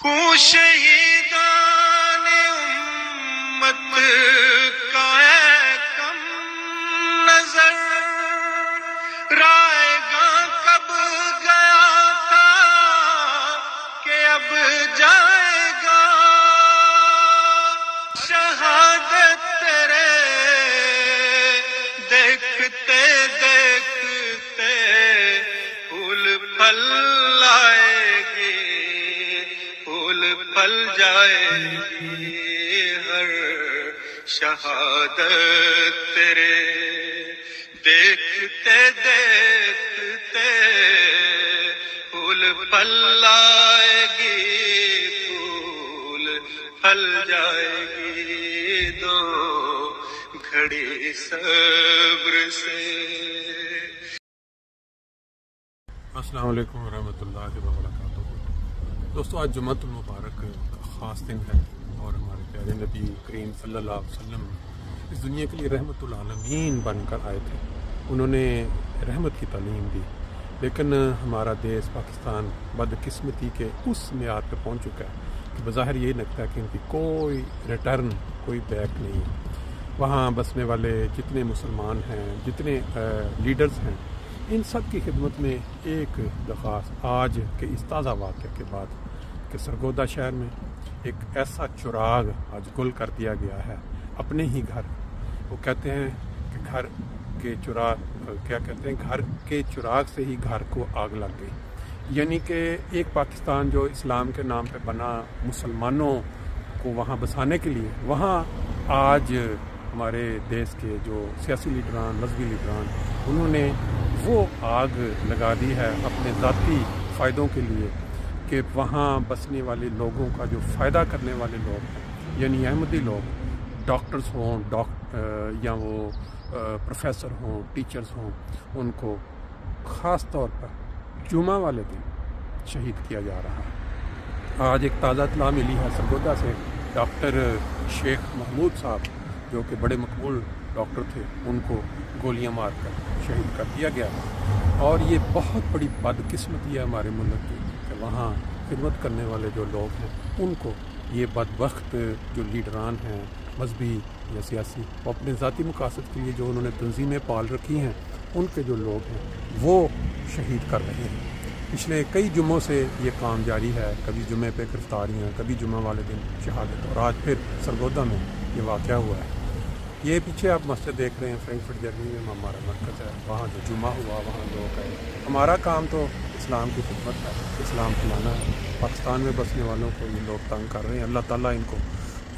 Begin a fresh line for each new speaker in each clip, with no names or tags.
شہیدان امت کا ہے کم نظر، رائے گا کب گیا تھا کہ اب جائے گا، شہادت تیرے دیکھتے دیکھتے پھول پھل آئے گی، پھول پھل جائے گی ہر شہادت تیرے دیکھتے دیکھتے پھول پھل آئے گی، پھول پھل جائے گی دو گھڑی صبر سے۔
السلام علیکم ورحمۃ اللہ وبرکاتہ۔ دوستو، آج جمعۃ المبارک کا خاص دن ہے اور ہمارے پیارے نبی کریم صلی اللہ علیہ وسلم اس دنیا کے لیے رحمت العالمین بن کر آئے تھے۔ انہوں نے رحمت کی تعلیم دی، لیکن ہمارا دیش پاکستان بدقسمتی کے اس معیار پہ پہنچ چکا ہے کہ بظاہر یہ لگتا ہے کہ ان کی کوئی ریٹرن، کوئی بیک نہیں ہے۔ وہاں بسنے والے جتنے مسلمان ہیں، جتنے لیڈرز ہیں، ان سب کی خدمت میں ایک درخواست آج کے اس تازہ واقعے کے بعد کہ سرگودا شہر میں ایک ایسا چراغ آج گل کر دیا گیا ہے اپنے ہی گھر۔ وہ کہتے ہیں کہ گھر کے چراغ گھر کے چراغ سے ہی گھر کو آگ لگ گئی، یعنی کہ ایک پاکستان جو اسلام کے نام پہ بنا مسلمانوں کو وہاں بسانے کے لیے، وہاں آج ہمارے دیش کے جو سیاسی لیڈران، مذہبی لیڈران، انہوں نے وہ آگ لگا دی ہے اپنے ذاتی فائدوں کے لیے کہ وہاں بسنے والے لوگوں کا جو فائدہ کرنے والے لوگ ہیں، یعنی احمدی لوگ، ڈاکٹرز ہوں یا وہ پروفیسر ہوں، ٹیچرز ہوں، ان کو خاص طور پر جمعہ والے دن شہید کیا جا رہا ہے۔ آج ایک تازہ اطلاع ملی ہے سرگودا سے، ڈاکٹر شیخ محمود صاحب جو کہ بڑے مقبول ڈاکٹر تھے، ان کو گولیاں مار کر شہید کر دیا گیا، اور یہ بہت بڑی بدقسمتی ہے ہمارے ملک کی کہ وہاں خدمت کرنے والے جو لوگ ہیں ان کو یہ بدبخت جو لیڈران ہیں مذہبی یا سیاسی، وہ اپنے ذاتی مقاصد کے لیے جو انہوں نے تنظیمیں پال رکھی ہیں، ان کے جو لوگ ہیں وہ شہید کر رہے ہیں۔ پچھلے کئی جمعوں سے یہ کام جاری ہے، کبھی جمعے پہ گرفتاریاں، کبھی جمعہ والے دن شہادت، اور آج پھر سرگودا میں یہ واقعہ ہوا ہے۔ یہ پیچھے آپ مسجد دیکھ رہے ہیں، فرینکفرٹ جرمنی میں ہمارا مرکز ہے، وہاں جو جمعہ ہوا وہاں لوگ آئے۔ ہمارا کام تو اسلام کی خدمت ہے، اسلام پھیلانا ہے۔ پاکستان میں بسنے والوں کو یہ لوگ تنگ کر رہے ہیں، اللہ تعالیٰ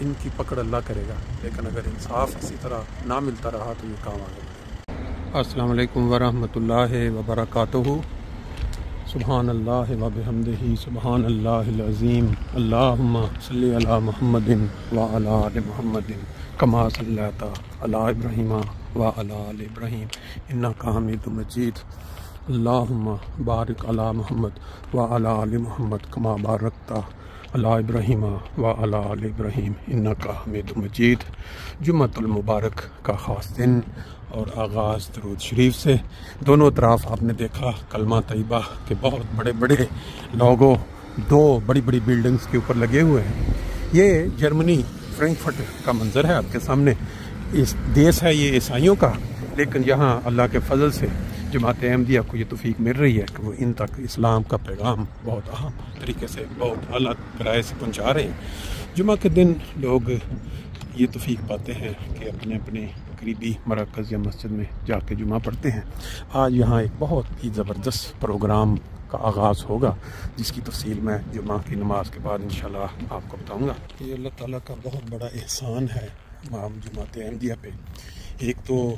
ان کی پکڑ اللہ کرے گا، لیکن اگر انصاف اسی طرح نہ ملتا رہا تو یہ کام آگے بڑھے گا۔ السلام علیکم ورحمۃ اللہ وبرکاتہ۔ سبحان اللہ وبحمدہ، سبحان اللہ العظیم، اللہم صلی علی محمد وعلی آل محمد کما صلیت علی ابراہیم وعلی آل ابراہیم انک حمید مجید، اللہم بارک علی محمد وعلی آل محمد کما بارکت علی ابراہیم وعلی آل ابراہیم انک حمید مجید۔ جمعۃ المبارک کا خاص دن اور آغاز درود شریف سے، دونوں طرف آپ نے دیکھا کلمہ طیبہ کے بہت بڑے بڑے لوگو دو بڑی بڑی بلڈنگز کے اوپر لگے ہوئے ہیں۔ یہ جرمنی فرینکفرٹ کا منظر ہے آپ کے سامنے۔ اس دیش ہے یہ عیسائیوں کا، لیکن یہاں اللہ کے فضل سے جماعت احمدیہ کو یہ توفیق مل رہی ہے کہ وہ ان تک اسلام کا پیغام بہت اہم طریقے سے، بہت اعلیٰ کرائے سے پہنچا رہے ہیں۔ جمعہ کے دن لوگ یہ توفیق پاتے ہیں کہ اپنے اپنے قریبی مراکز یا مسجد میں جا کے جمعہ پڑھتے ہیں۔ آج یہاں ایک بہت ہی زبردست پروگرام کا آغاز ہوگا، جس کی تفصیل میں جمعہ کی نماز کے بعد انشاءاللہ آپ کو بتاؤں گا۔ یہ اللہ تعالیٰ کا بہت بڑا احسان ہے امام جماعت احمدیہ پہ۔ ایک تو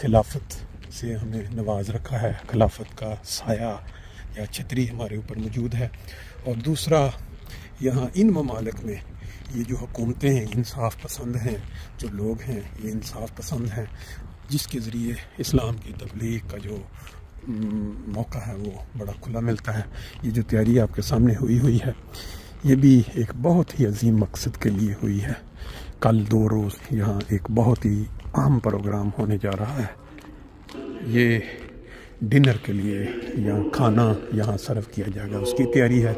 خلافت سے ہمیں نواز رکھا ہے، خلافت کا سایہ یا چھتری ہمارے اوپر موجود ہے، اور دوسرا یہاں ان ممالک میں یہ جو حکومتیں ہیں انصاف پسند ہیں، جو لوگ ہیں یہ انصاف پسند ہیں، جس کے ذریعے اسلام کی تبلیغ کا جو موقع ہے وہ بڑا کھلا ملتا ہے۔ یہ جو تیاری آپ کے سامنے ہوئی ہے، یہ بھی ایک بہت ہی عظیم مقصد کے لیے ہوئی ہے۔ کل 2 روز یہاں ایک بہت ہی اہم پروگرام ہونے جا رہا ہے۔ یہ ڈنر کے لیے یہاں کھانا یہاں سرو کیا جائے گا، اس کی تیاری ہے۔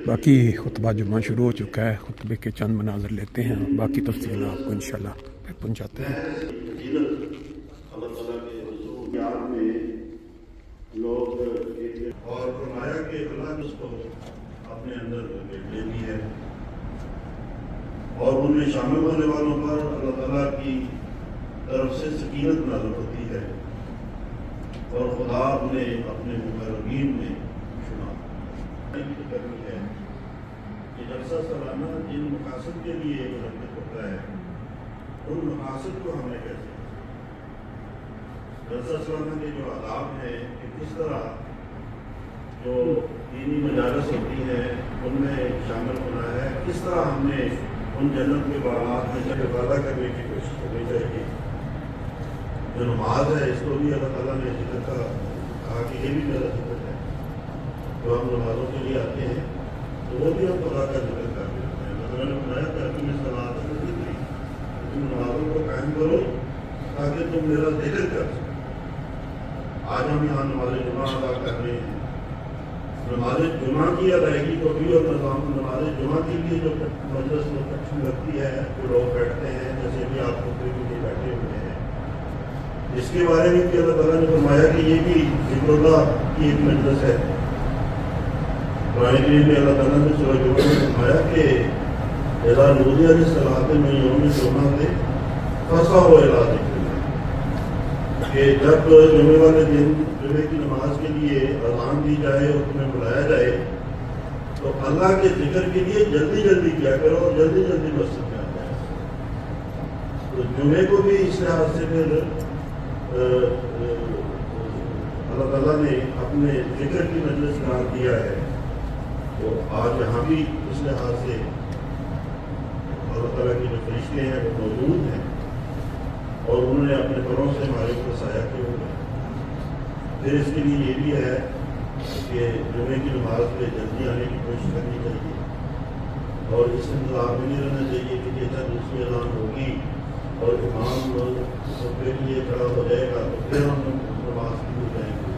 باقی خطبہ جمعہ شروع ہو چکا ہے، خطبے کے چند مناظر لیتے ہیں، باقی تفصیل آپ کو انشاءاللہ پہنچاتے ہیں۔
اللہ تعالیٰ کے حضور یاد میں لوگ اور فرمایا کہ اللہ اس کو اپنے اندر لیتی ہے اور ان میں شامل ہونے والوں پر اللہ تعالیٰ کی طرف سے سکینت نازل ہوتی ہے اور خدا نے اپنے مقربین میں چنا کرنی ہے کہ جلسہ سالانہ جن مقاصد کے لیے منعقد ہوتا ہے ان مقاصد کو ہم نے کیسے جلسہ سالانہ کے جو آداب ہیں کہ کس طرح جو دینی مجالس ہوتی ہیں ان میں شامل ہونا ہے، کس طرح ہم نے ان جنت کے باغات میں جب وعدہ کرنے کی کوشش کرنی چاہیے۔ جو نماز ہے اس کو بھی اللہ تعالیٰ نے ذکر کا کہا کہ یہ بھی میرا ذکر ہے، جو ہم نمازوں کے لیے آتے ہیں تو وہ بھی ہم خدا کا ذکر کر دیتے ہیں۔ اللہ تعالیٰ نے بتایا کہ تم اس صلاۃ میں ذکر تم نمازوں کو قائم کرو تاکہ تم میرا ذکر کر سکو۔ آج ہم یہاں نماز جمعہ ادا کر رہے ہیں، نماز جمعہ کی ادائیگی کو بھی اور نظام نماز جمعہ کے لیے جو مجلس میں اکٹھی لگتی ہے، جو لوگ بیٹھتے ہیں جیسے بھی آپ خطبے کے لیے بیٹھے ہوئے ہیں، اس کے بارے میں بھی اللہ تعالیٰ نے فرمایا کہ یہ بھی ذکر اللہ کی ایک مجلس ہے۔ قرآن کریم میں اللہ تعالیٰ نے سورہ جمعہ میں فرمایا کہ اذا نودی للصلاۃ من یوم الجمعۃ فاسعوا الی ذکر اللہ، کہ جب جمعے والے دن جمعے کی نماز کے لیے اذان دی جائے اور تمہیں بلایا جائے تو اللہ کے ذکر کے لیے جلدی جلدی کیا کرو اور جلدی جلدی مسجد میں آ جائے۔ تو جمعے کو بھی اس لحاظ سے پھر اللہ تعالیٰ نے اپنے ذکر کی مجلس قرار دیا ہے، تو آج یہاں بھی اس لحاظ سے اللہ تعالیٰ کے جو فرشتے ہیں وہ موجود ہیں اور انہوں نے اپنے پروں سے ہمارے اوپر سایہ کیے ہوئے ہیں۔ پھر اس کے لیے یہ بھی ہے کہ جمعے کی نماز پہ جلدی آنے کی کوشش کرنی چاہیے اور اس انتظار میں نہیں رہنا چاہیے کہ جیسا دوسری اذان ہوگی اور امام خطبے کے لیے کھڑا ہو جائے گا تو پھر ہم نماز کی ہو جائیں گے۔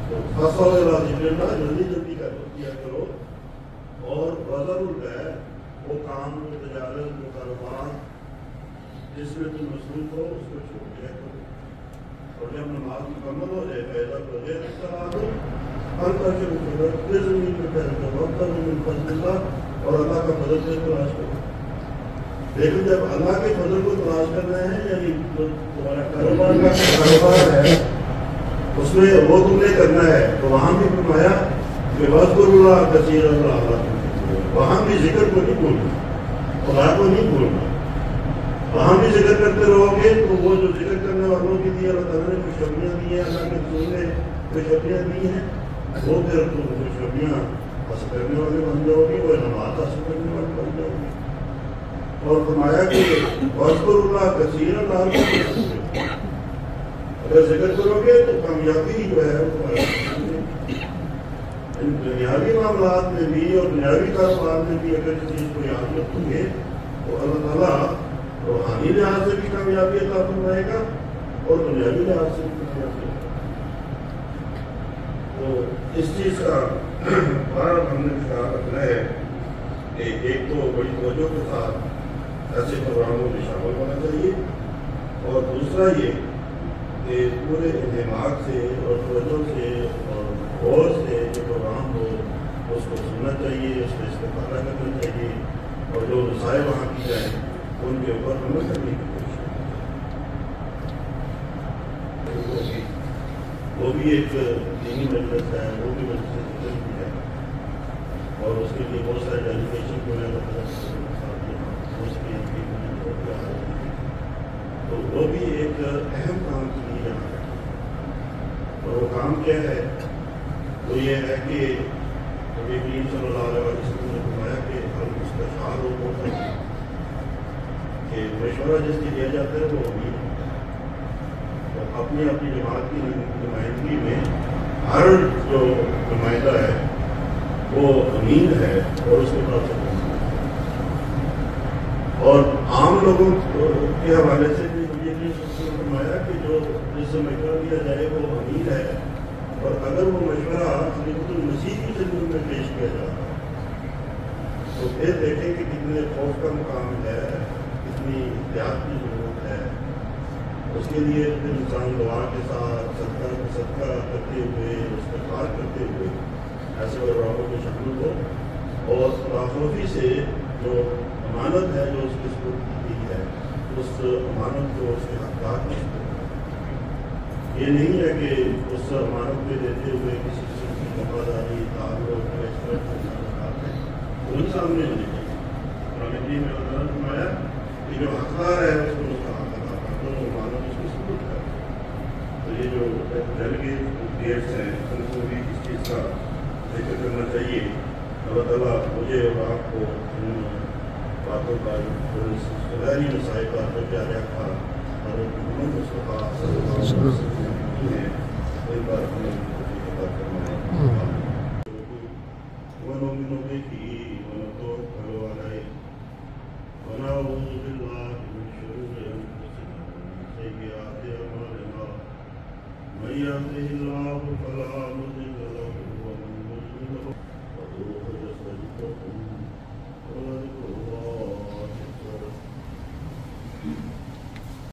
تو فصل ذکر اللہ جلدی جلدی کیا کرو اور وزر البیع وہ کام وہ تجارت وہ کاروبار جس میں تم مصروف ہو اس کو چھوڑ دیا کرو، اور جب نماز مکمل ہو جائے پیدا کر دے ہر کر کے پھر زمین میں پھیل کر وقت فضل اللہ اور اللہ کا فضل سے تلاش کرو۔ لیکن جب اللہ کے فضل کو تلاش کرنا ہے یعنی تمہارا کاروبار ہے اس میں وہ تم نے کرنا ہے تو وہاں بھی فرمایا کہ وذکر اللہ کثیرا لعلکم تفلحون، وہاں بھی ذکر کو نہیں بھولنا، خدا کو نہیں بھولنا، وہاں بھی ذکر کرتے رہو گے تو وہ جو ذکر کرنے والوں کے لیے اللہ تعالیٰ نے خوشخبریاں دی ہیں، اللہ کے رسول نے خوشخبریاں دی ہیں، وہ پھر تم خوشخبریاں حاصل کرنے والے بن جاؤ گے، وہ انعامات حاصل کرنے والے بن جاؤ گے۔ اور فرمایا کہ وذکر اللہ کثیرا لعلکم تفلحون، اگر ذکر کرو گے تو کامیابی جو ہے وہ دنیاوی معاملات میں بھی اور دنیاوی کاروبار میں بھی اگر اس چیز کو یاد رکھو گے تو اللہ تعالیٰ روحانی لحاظ سے بھی کامیابی عطا فرمائے گا اور دنیاوی لحاظ سے بھی کامیابی عطا فرمائے گا۔ تو اس چیز کا بار ہم نے خیال رکھنا ہے کہ ایک تو بڑی توجہ کے ساتھ ایسے پروگراموں میں شامل ہونا چاہیے اور دوسرا یہ کہ پورے انہماک سے اور توجہ سے اور غور سے جو پروگرام ہو اس کو سننا چاہیے، اس کا استفادہ کرنا چاہیے اور جو نصائح وہاں کی جائیں ان کے اوپر عمل کرنے کی کوشش کریں۔ وہ بھی ایک دینی مجلس ہے، وہ بھی مجلس ذکر بھی ہے اور اس کے لیے بہت سارے ڈیلیگیشن کو تو وہ بھی ایک اہم کام کے لیے یہاں ہے اور وہ کام کیا ہے؟ وہ یہ ہے کہ نبی کریم صلی اللہ علیہ وسلم نے فرمایا کہ المستشار ہو کہ مشورہ جس سے دیا جاتا ہے وہ امین ہوتا ہے، تو اپنی اپنی جماعت کی نمائندگی میں ہر جو نمائندہ ہے وہ امین ہے اور اس کے پاس اور عام لوگوں کے حوالے سے بھی یہ فرمایا کہ جو جس سے مشورہ دیا جائے وہ امین ہے اور اگر وہ مشورہ خلیفۃ المسیح کی خدمت میں پیش کیا جاتا ہے تو پھر دیکھیں کہ کتنے خوف کا مقام ہے، کتنی احتیاط کی ضرورت ہے. اس کے لیے پھر انسان دعا کے ساتھ صدقہ کرتے ہوئے، استغفار کرتے ہوئے ایسے پروگراموں کو شامل ہو، اور خودافوفی سے جو امانت ہے جو اس کی سپرد کی گئی ہے اس امانت کو اس کے حقدار کو سپرد کریں. یہ نہیں ہے کہ اس امانت پہ دیتے ہوئے کسی قسم کی وفاداری تعلق اس طرح کے ان سامنے ہونے چاہیے. قرآن کریم میں اللہ نے فرمایا کہ جو حقدار ہے اس کو اس کا حق ادا کر دو، امانت اس کی سپرد کر دو. تو یہ جو ڈیلیگیٹ ڈیٹس ہیں ان کو بھی اس چیز کا ذکر کرنا چاہیے. اللہ تعالیٰ مجھے اور آپ کو ان باتوں کا غیری مسائل کا جو پیارے تھا اور محمد مصطفیٰ صلی اللہ علیہ وسلم نے ان پر ہمیں عطا فرمائے. ونؤمن به ونتوکل علیہ ونعوذ باللہ من شرور انفسنا ومن سیئات اعمالنا من يهده الله فلا مضل له ومن يضلل فهو يضل